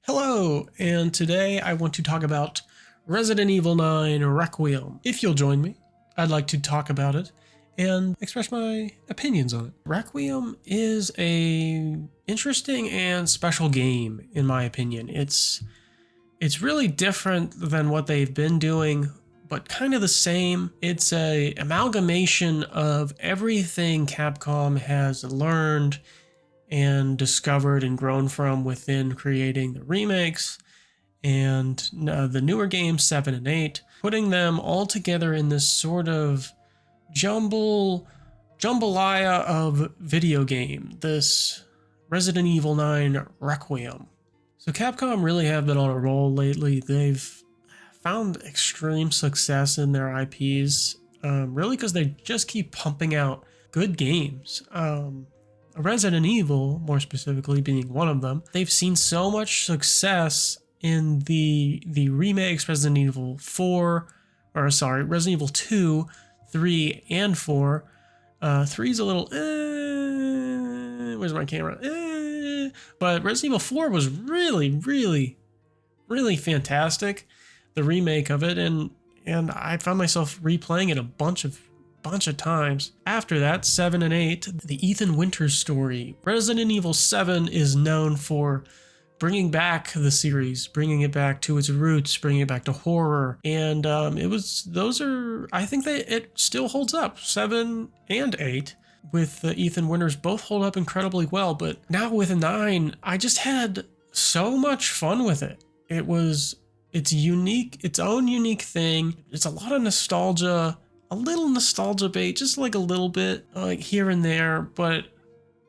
Hello, and today I want to talk about Resident Evil 9 Requiem. If you'll join me, I'd like to talk about it and express my opinions on it. Requiem is a interesting and special game, in my opinion. It's really different than what they've been doing, but kind of the same. It's a amalgamation of everything Capcom has learned and discovered and grown from within creating the remakes and the newer games 7 and 8, putting them all together in this sort of jambalaya of video game, this Resident Evil 9 Requiem. So Capcom really have been on a roll lately. They've found extreme success in their IPs, really because they just keep pumping out good games. Resident Evil, more specifically, being one of them. They've seen so much success in the remakes, Resident Evil 2, 3, and 4. 3's a little, where's my camera? But Resident Evil 4 was really fantastic, the remake of it, and I found myself replaying it a bunch of times. After that, 7 and 8, the Ethan Winters story. Resident Evil 7 is known for bringing back the series, bringing it back to its roots, bringing it back to horror, and I think that it still holds up. 7 and 8 with Ethan Winters both hold up incredibly well, but now with 9, I just had so much fun with it. It's unique, its own unique thing. It's a lot of nostalgia, a little nostalgia bait, just like a little bit, like here and there, but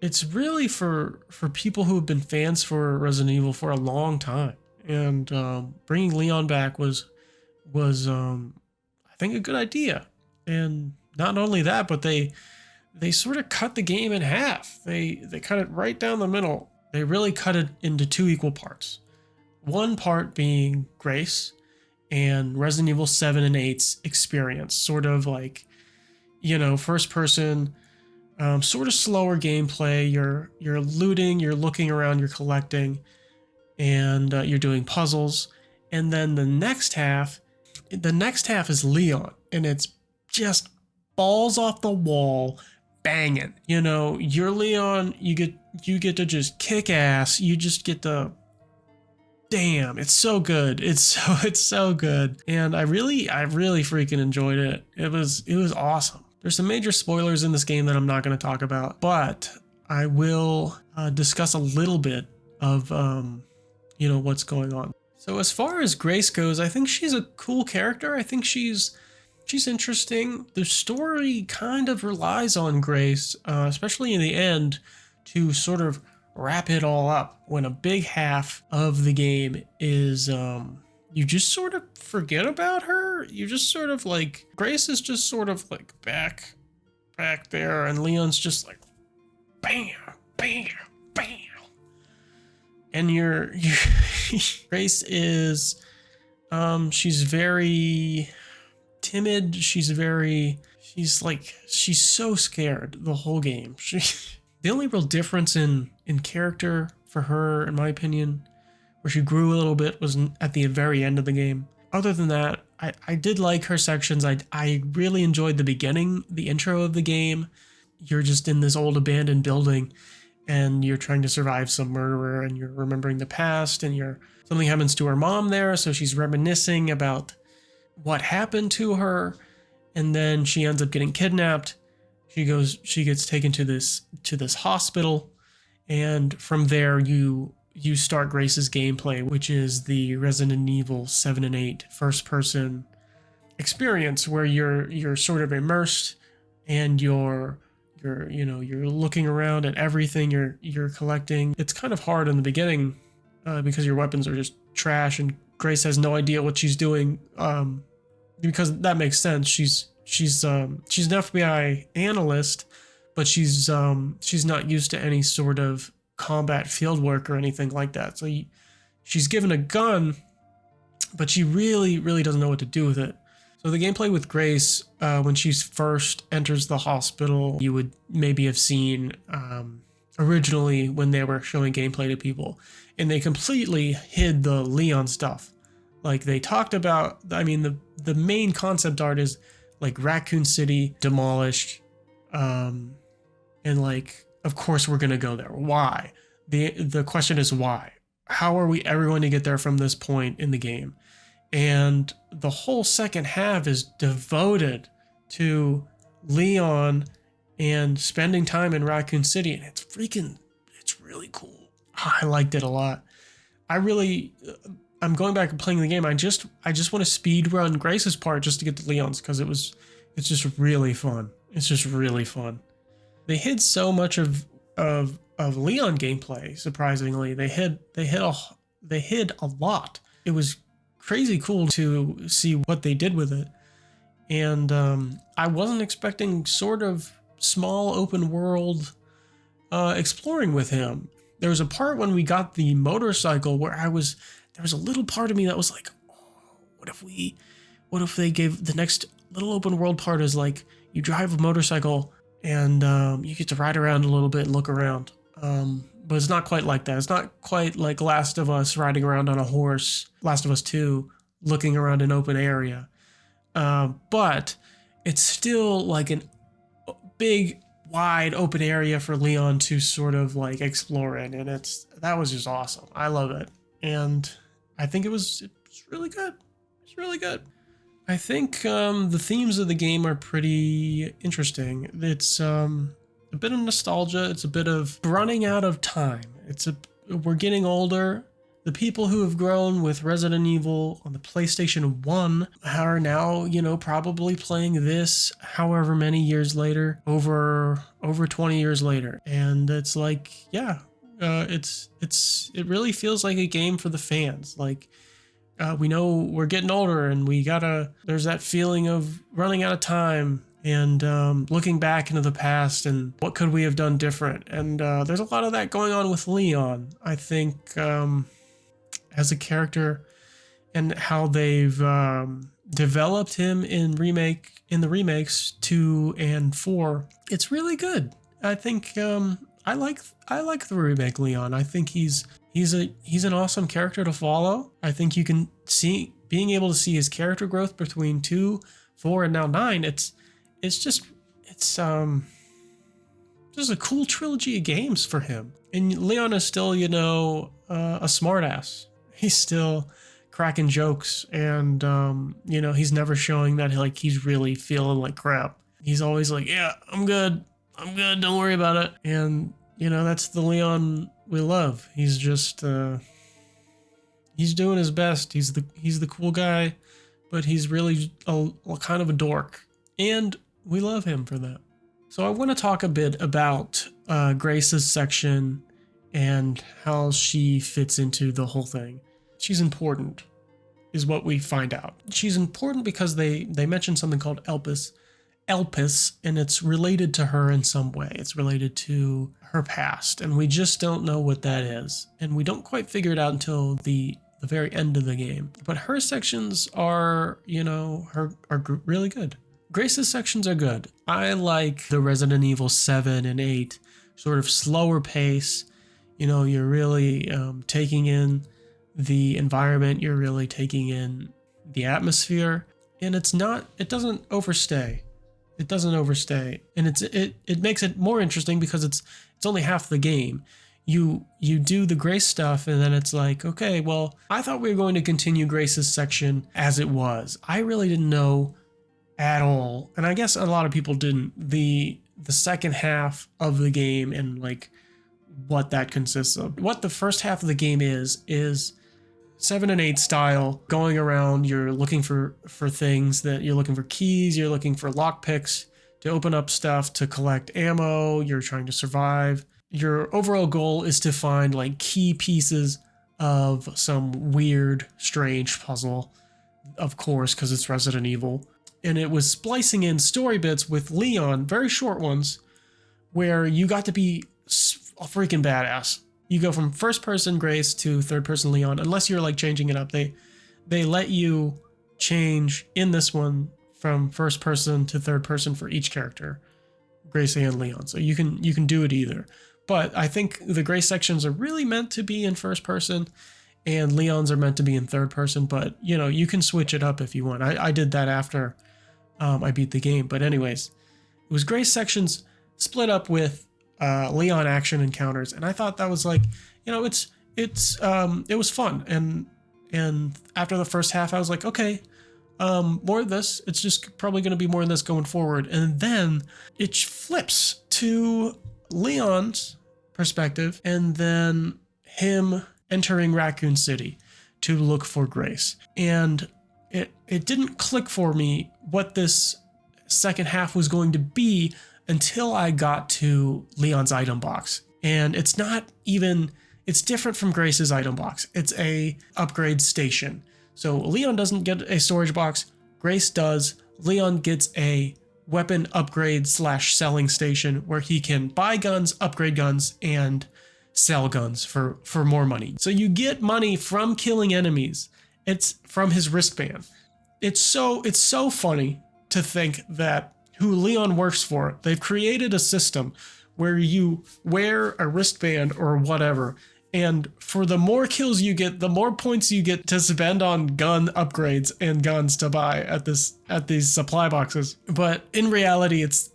it's really for people who have been fans for Resident Evil for a long time. And bringing Leon back was I think a good idea. And not only that, but they sort of cut the game in half. They cut it right down the middle. They really cut it into 2 equal parts. One part being Grace and Resident Evil 7 and 8's experience, sort of like, first person, sort of slower gameplay. You're looting, you're looking around, you're collecting, and you're doing puzzles. And then the next half is Leon, and it's just balls off the wall, banging. You're Leon, you get to just kick ass. You just get to. Damn, it's so good. It's so good. And I really freaking enjoyed it. It was awesome. There's some major spoilers in this game that I'm not going to talk about, but I will discuss a little bit of what's going on. So as far as Grace goes, I think she's a cool character. I think she's interesting. The story kind of relies on Grace, especially in the end, to sort of wrap it all up, when a big half of the game is you just sort of forget about her. You just sort of like, Grace is just sort of like back there, and Leon's just like bam, and you're Grace is she's very timid. She's so scared the whole game. The only real difference in character for her, in my opinion, where she grew a little bit, was at the very end of the game. Other than that, I did like her sections. I really enjoyed the beginning, the intro of the game. You're just in this old abandoned building, and you're trying to survive some murderer, and you're remembering the past, and something happens to her mom there, so she's reminiscing about what happened to her, and then she ends up getting kidnapped. She gets taken to this hospital, and from there you start Grace's gameplay, which is the Resident Evil 7 and 8 first person experience, where you're sort of immersed, and you're looking around at everything you're collecting. It's kind of hard in the beginning because your weapons are just trash, and Grace has no idea what she's doing, because that makes sense. She's an FBI analyst, but she's not used to any sort of combat field work or anything like that. So she's given a gun, but she really doesn't know what to do with it. So the gameplay with Grace, when she first enters the hospital, you would maybe have seen originally when they were showing gameplay to people, and they completely hid the Leon stuff. Like they talked about, I mean, the main concept art is like Raccoon City demolished, and like, of course we're gonna go there. Why? The question is why? How are we ever going to get there from this point in the game? And the whole second half is devoted to Leon and spending time in Raccoon City, and it's really cool. I liked it a lot. I'm going back and playing the game. I just want to speed run Grace's part just to get to Leon's because it's just really fun. It's just really fun. They hid so much of Leon gameplay. Surprisingly, they hid a lot. It was crazy cool to see what they did with it, and I wasn't expecting sort of small open world exploring with him. There was a part when we got the motorcycle where there was a little part of me that was like, oh, what if they gave the next little open world part is like you drive a motorcycle and you get to ride around a little bit and look around. But it's not quite like that. It's not quite like Last of Us riding around on a horse, Last of Us 2, looking around an open area. But it's still like a big, wide open area for Leon to sort of like explore in. And that was just awesome. I love it. And I think it's really good. It's really good. I think the themes of the game are pretty interesting. It's a bit of nostalgia. It's a bit of running out of time. We're getting older. The people who have grown with Resident Evil on the PlayStation 1 are now, probably playing this however many years later, over 20 years later. And it's like, yeah, it really feels like a game for the fans. Like, we know we're getting older and there's that feeling of running out of time and looking back into the past and what could we have done different. And there's a lot of that going on with Leon, I think, as a character, and how they've developed him in the remakes 2 and 4. It's really good. I think I like the remake Leon. I think he's an awesome character to follow. I think you can see being able to see his character growth between 2, 4, and now 9. It's just a cool trilogy of games for him. And Leon is still, a smartass. He's still cracking jokes, and he's never showing that he's really feeling like crap. He's always like, yeah, I'm good, don't worry about it. And that's the Leon we love. He's just he's doing his best. He's the cool guy, but he's really a kind of a dork, and we love him for that. So I want to talk a bit about Grace's section and how she fits into the whole thing. She's important, is what we find out. She's important because they mention something called Elpis, and it's related to her in some way. It's related to her past, and we just don't know what that is. And we don't quite figure it out until the very end of the game. But her sections are, are really good. Grace's sections are good. I like the Resident Evil 7 and 8 sort of slower pace. You're really taking in the environment. You're really taking in the atmosphere, and it doesn't overstay. It doesn't overstay, and it makes it more interesting because it's only half the game. You do the Grace stuff, and then it's like, okay, well, I thought we were going to continue Grace's section as it was. I really didn't know at all, and I guess a lot of people didn't. The second half of the game and like what that consists of. What the first half of the game is 7 and 8 style, going around. You're looking for things, that you're looking for keys, you're looking for lockpicks to open up stuff, to collect ammo, you're trying to survive. Your overall goal is to find like key pieces of some weird, strange puzzle, of course, because it's Resident Evil. And it was splicing in story bits with Leon, very short ones, where you got to be a freaking badass. You go from first person Grace to third person Leon, unless you're like changing it up. They let you change in this one from first person to third person for each character, Grace and Leon. So you can do it either. But I think the Grace sections are really meant to be in first person, and Leon's are meant to be in third person. But you know, you can switch it up if you want. I did that after I beat the game. But anyways, it was Grace sections split up with Leon action encounters, and I thought that was like, you know, it was fun. And after the first half, I was like, okay, more of this. It's just probably going to be more of this going forward. And then it flips to Leon's perspective, and then him entering Raccoon City to look for Grace. And it didn't click for me what this second half was going to be until I got to Leon's item box. And it's different from Grace's item box. It's a upgrade station. So Leon doesn't get a storage box, Grace does. Leon gets a weapon upgrade / selling station where he can buy guns, upgrade guns, and sell guns for more money. So you get money from killing enemies. It's from his wristband. It's so funny to think that who Leon works for, they've created a system where you wear a wristband or whatever, and for the more kills you get, the more points you get to spend on gun upgrades and guns to buy at these supply boxes. But in reality, it's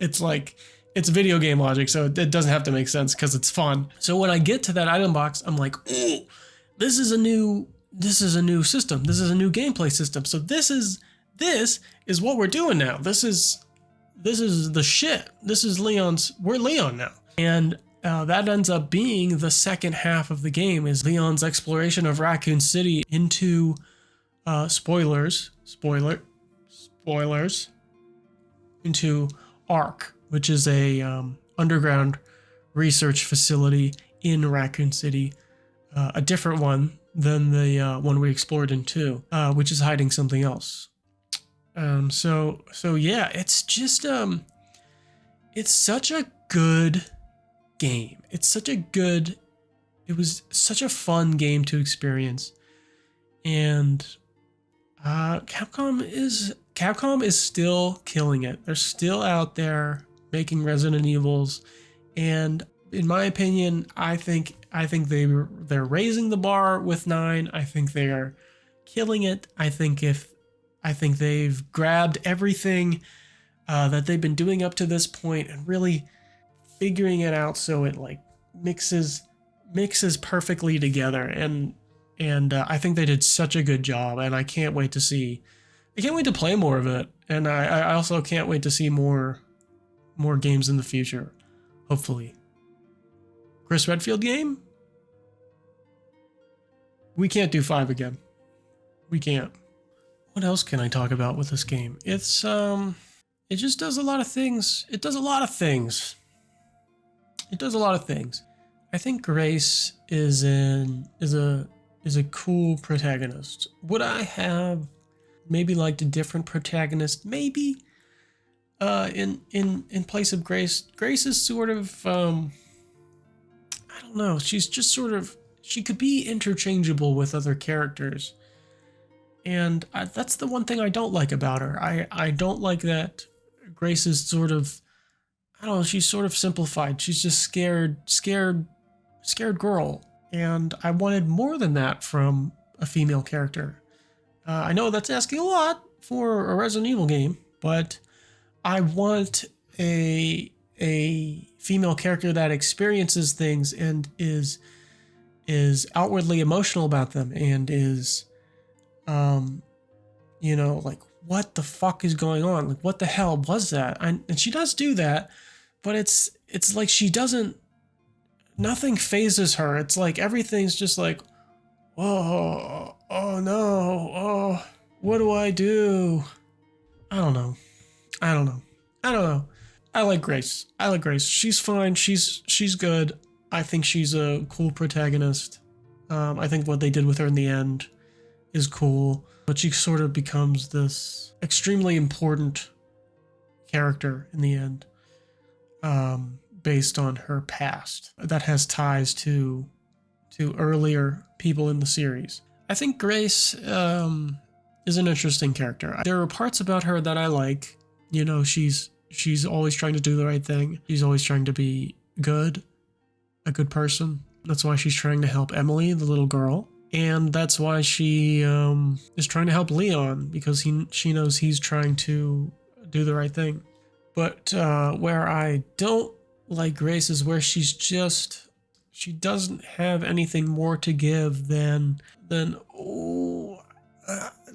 video game logic, so it doesn't have to make sense because it's fun. So when I get to that item box, I'm like, oh, this is a new system. This is a new gameplay system. So this is what we're doing now. This is the shit. This is we're Leon now. And that ends up being the second half of the game, is Leon's exploration of Raccoon City into spoilers, into Ark, which is a underground research facility in Raccoon City, a different one than the one we explored in 2, which is hiding something else. So yeah, it's just it's such a good game. It was such a fun game to experience, and Capcom is still killing it. They're still out there making Resident Evils, and in my opinion, I think they're raising the bar with 9. I think they are killing it. I think they've grabbed everything that they've been doing up to this point and really figuring it out so it like mixes perfectly together, and I think they did such a good job, and I can't wait to play more of it, and I also can't wait to see more games in the future, hopefully. Chris Redfield game? We can't do 5 again. We can't. What else can I talk about with this game? It just does a lot of things. It does a lot of things. I think Grace is a cool protagonist. Would I have maybe liked a different protagonist? Maybe. In place of Grace. Grace is sort of I don't know. She's just sort of, she could be interchangeable with other characters. And that's the one thing I don't like about her. I don't like that Grace is sort of, I don't know, she's sort of simplified. She's just scared girl. And I wanted more than that from a female character. I know that's asking a lot for a Resident Evil game, but I want a female character that experiences things and is outwardly emotional about them and is, you know, like, what the fuck is going on? Like, what the hell was that? And she does do that, but it's like nothing phases her. It's like everything's just like, whoa, oh no, oh, what do I do? I don't know. I like Grace. She's fine. She's good. I think she's a cool protagonist. I think what they did with her in the end is cool, but she sort of becomes this extremely important character in the end, based on her past that has ties to earlier people in the series. I think Grace is an interesting character. There are parts about her that I like. You know, she's always trying to do the right thing. She's always trying to be good, a good person. That's why she's trying to help Emily, the little girl. And that's why she is trying to help Leon, because she knows he's trying to do the right thing. But where I don't like Grace is where she doesn't have anything more to give than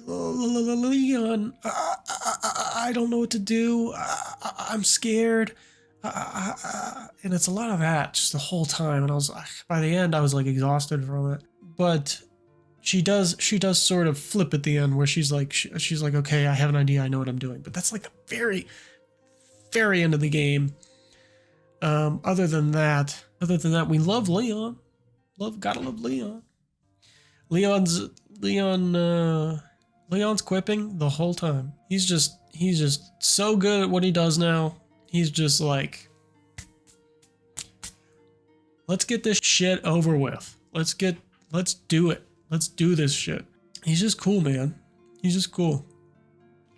Leon, I don't know what to do. I'm scared. And it's a lot of that just the whole time. And by the end, I was like exhausted from it. But she does sort of flip at the end where she's like, okay, I have an idea. I know what I'm doing. But that's like the very, very end of the game. Other than that, we love Leon. Gotta love Leon. Leon's quipping the whole time. He's just so good at what he does now. He's just like, let's get this shit over with. Let's do it. Let's do this shit. He's just cool, man. He's just cool.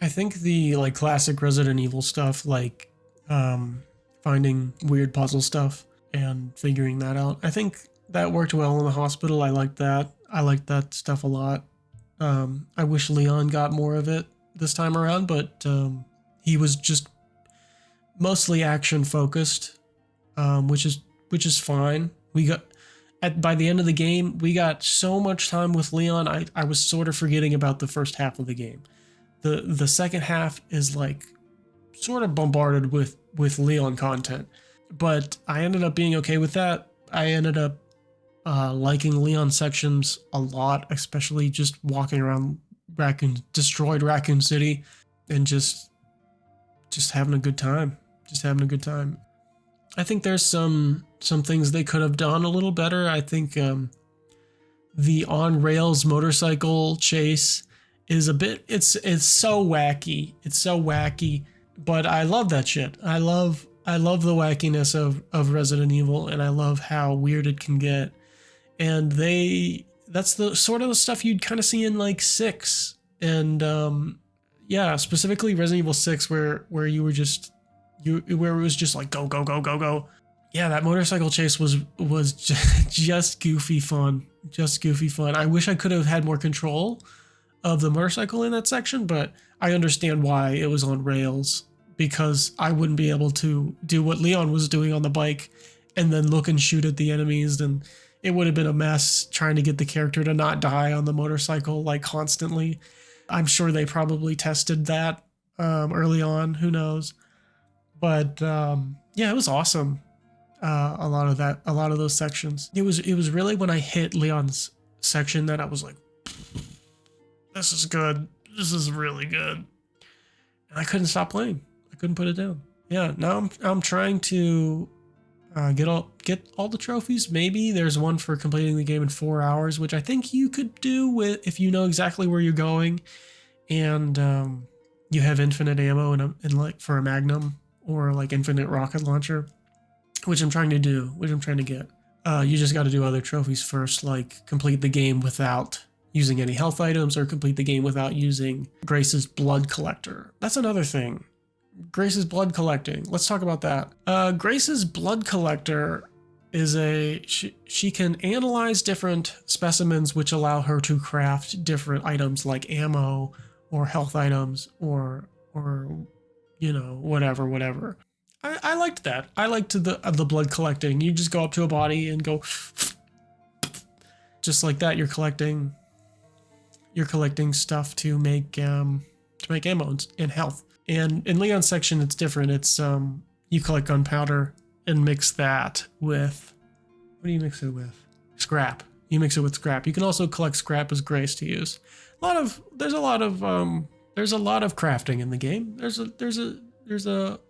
I think the like classic Resident Evil stuff, like finding weird puzzle stuff and figuring that out, I think that worked well in the hospital. I liked that. I liked that stuff a lot. I wish Leon got more of it this time around, but he was just mostly action focused, which is fine. By the end of the game, we got so much time with Leon. I was sort of forgetting about the first half of the game. The second half is like sort of bombarded with Leon content, but I ended up being okay with that. I ended up liking Leon sections a lot, especially just walking around destroyed Raccoon City and just having a good time. I think there's some things they could have done a little better. I think the on rails motorcycle chase is a bit, it's so wacky. It's so wacky, but I love that shit. I love the wackiness of Resident Evil, and I love how weird it can get. And that's the sort of the stuff you'd kind of see in like 6 and yeah, specifically Resident Evil 6 where you were just where it was just like go go go go go. Yeah, that motorcycle chase was just goofy fun. I wish I could have had more control of the motorcycle in that section, but I understand why it was on rails, because I wouldn't be able to do what Leon was doing on the bike and then look and shoot at the enemies, and it would have been a mess trying to get the character to not die on the motorcycle like constantly. I'm sure they probably tested that early on, who knows. But yeah, it was awesome. A lot of those sections. It was really when I hit Leon's section that I was like, this is good. This is really good. And I couldn't stop playing. I couldn't put it down. Yeah, now I'm trying to get all the trophies. Maybe there's one for completing the game in 4 hours, which I think you could do if you know exactly where you're going, and you have infinite ammo and like for a Magnum or like infinite rocket launcher, which I'm trying to get. You just got to do other trophies first, like complete the game without using any health items, or complete the game without using Grace's blood collector. That's another thing. Grace's blood collecting. Let's talk about that. Grace's blood collector is she can analyze different specimens, which allow her to craft different items like ammo or health items or you know, whatever. I liked that. I liked the blood collecting. You just go up to a body and go just like that. You're collecting stuff to make ammo and health. And in Leon's section, it's different. It's you collect gunpowder and mix that with, what do you mix it with? Scrap. You mix it with scrap. You can also collect scrap as Grace to use. There's a lot of crafting in the game.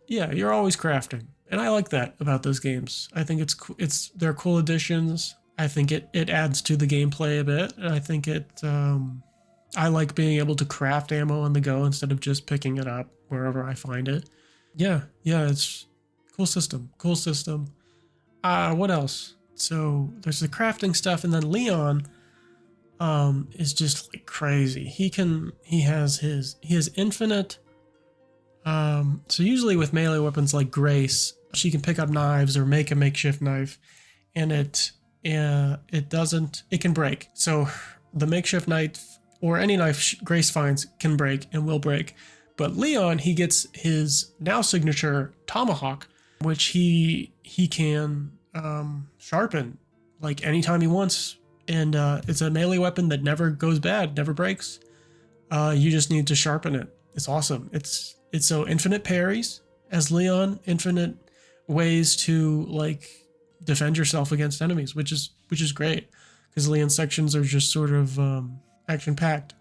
Yeah, you're always crafting, and I like that about those games. I think they're cool additions. I think it adds to the gameplay a bit, and I think I like being able to craft ammo on the go instead of just picking it up wherever I find it. Yeah, it's cool system. What else? So there's the crafting stuff, and then Leon is just like crazy. He has infinite. So usually with melee weapons like Grace, she can pick up knives or make a makeshift knife, and it can break. So the makeshift knife or any knife Grace finds can break and will break. But Leon, he gets his now signature tomahawk, which he can sharpen like anytime he wants, and it's a melee weapon that never goes bad, never breaks. You just need to sharpen it. It's awesome. It's so infinite parries as Leon, infinite ways to like defend yourself against enemies, which is great because Leon's sections are just sort of action packed.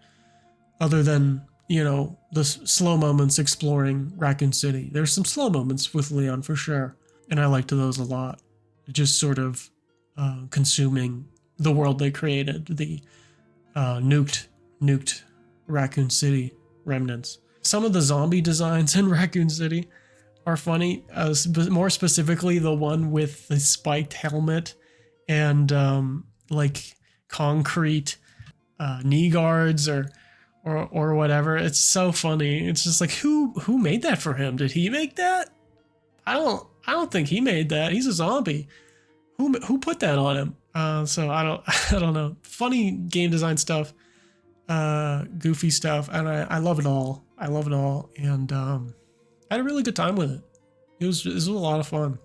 Other than the slow moments exploring Raccoon City, there's some slow moments with Leon for sure, and I liked those a lot. Just sort of consuming the world they created, the nuked Raccoon City remnants. Some of the zombie designs in Raccoon City are funny, more specifically the one with the spiked helmet and like concrete knee guards or whatever. It's so funny. It's just like who made that for him? Did he make that? I don't think he made that. He's a zombie. Who put that on him? So I don't know. Funny game design stuff, goofy stuff, and I love it all. I love it all, and I had a really good time with it. It was a lot of fun.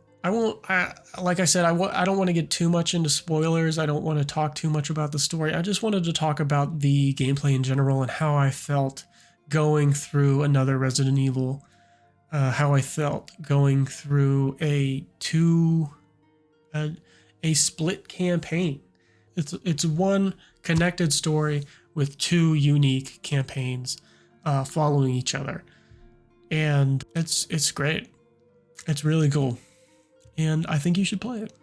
Like I said, I don't want to get too much into spoilers. I don't want to talk too much about the story. I just wanted to talk about the gameplay in general and how I felt going through another Resident Evil. How I felt going through a split campaign. It's one connected story with two unique campaigns following each other, and it's great. It's really cool, and I think you should play it.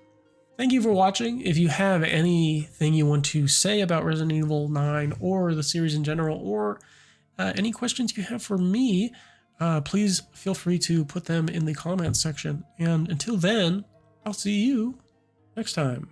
Thank you for watching. If you have anything you want to say about Resident Evil 9 or the series in general, or any questions you have for me, please feel free to put them in the comments section. And until then, I'll see you next time.